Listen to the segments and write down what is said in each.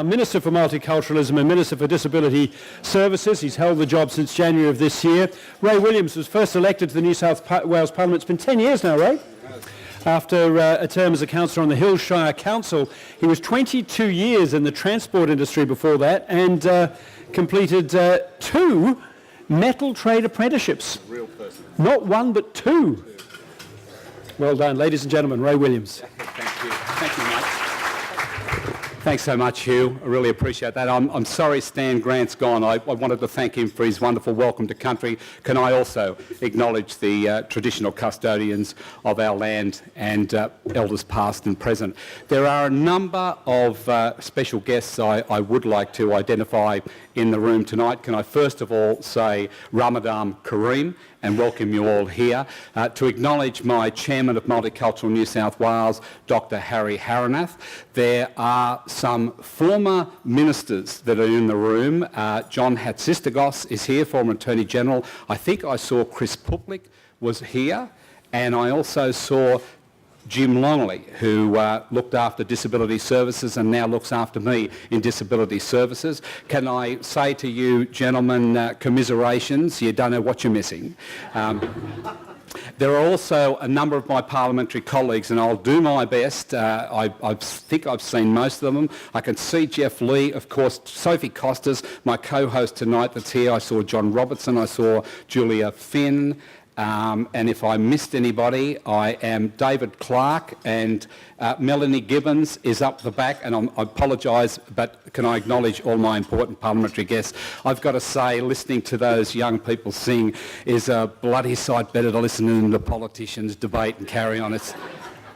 Minister for Multiculturalism and Minister for Disability Services. He's held the job since January of this year. Ray Williams was first elected to the New South Wales Parliament. It's been 10 years now, Ray. After a term as a councillor on the Hills Shire Council, he was 22 years in the transport industry before that and completed 2 metal trade apprenticeships. Real person. Not 1 but 2. Well done, ladies and gentlemen. Ray Williams. Thank you. Thank you, mate. Thanks so much, Hugh. I really appreciate that. I'm sorry Stan Grant's gone. I wanted to thank him for his wonderful welcome to country. Can I also acknowledge the traditional custodians of our land and elders past and present. There are a number of special guests I would like to identify in the room tonight. Can I first of all say Ramadan Kareem and welcome you all here. To acknowledge my Chairman of Multicultural New South Wales, Dr Harry Haranath. There are some former ministers that are in the room. John Hatzistakos is here, former Attorney General. I think I saw Chris Puklik was here, and I also saw Jim Longley, who looked after disability services and now looks after me in disability services. Can I say to you, gentlemen, commiserations, you don't know what you're missing. There are also a number of my parliamentary colleagues, and I'll do my best. I think I've seen most of them. I can see Jeff Lee, of course, Sophie Costas, my co-host tonight that's here. I saw John Robertson, I saw Julia Finn. And if I missed anybody, I am David Clark, and Melanie Gibbons is up the back, and I apologise, but can I acknowledge all my important parliamentary guests? I've got to say, listening to those young people sing is a bloody sight better to listening to politicians debate and carry on.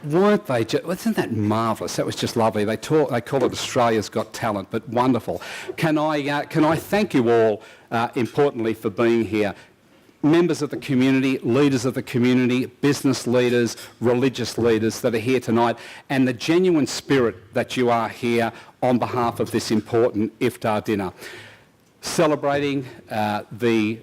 Weren't they just, isn't that marvellous? That was just lovely. They call it Australia's Got Talent, but wonderful. Can I thank you all, importantly, for being here? Members of the community, leaders of the community, business leaders, religious leaders that are here tonight, and the genuine spirit that you are here on behalf of this important iftar dinner. Celebrating the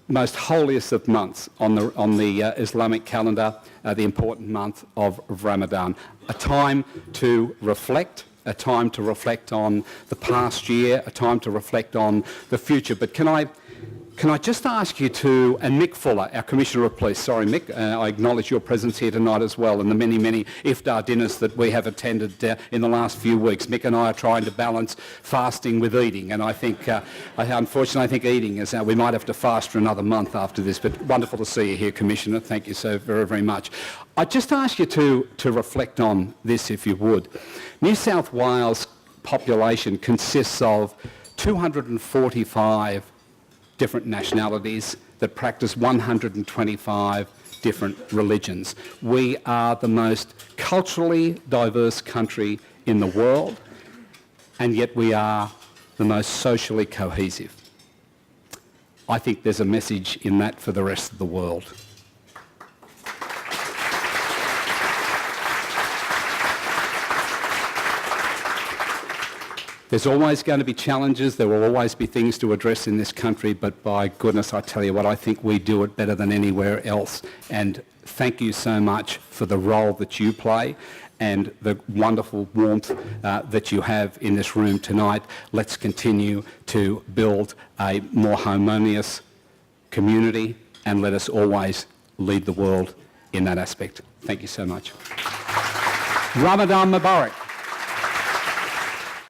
most holiest of months on the Islamic calendar, the important month of Ramadan. A time to reflect, a time to reflect on the past year, a time to reflect on the future. But can I just ask you to, and Mick Fuller, our Commissioner of Police, sorry Mick, I acknowledge your presence here tonight as well, and the many, many iftar dinners that we have attended in the last few weeks. Mick and I are trying to balance fasting with eating, and I think, unfortunately, I think eating is, we might have to fast for another month after this, but wonderful to see you here, Commissioner. Thank you so very, very much. I'd just ask you to reflect on this, if you would. New South Wales population consists of 245 different nationalities that practice 125 different religions. We are the most culturally diverse country in the world, and yet we are the most socially cohesive. I think there's a message in that for the rest of the world. There's always going to be challenges, there will always be things to address in this country, but by goodness, I tell you what, I think we do it better than anywhere else. And thank you so much for the role that you play and the wonderful warmth that you have in this room tonight. Let's continue to build a more harmonious community, and let us always lead the world in that aspect. Thank you so much. Ramadan Mubarak.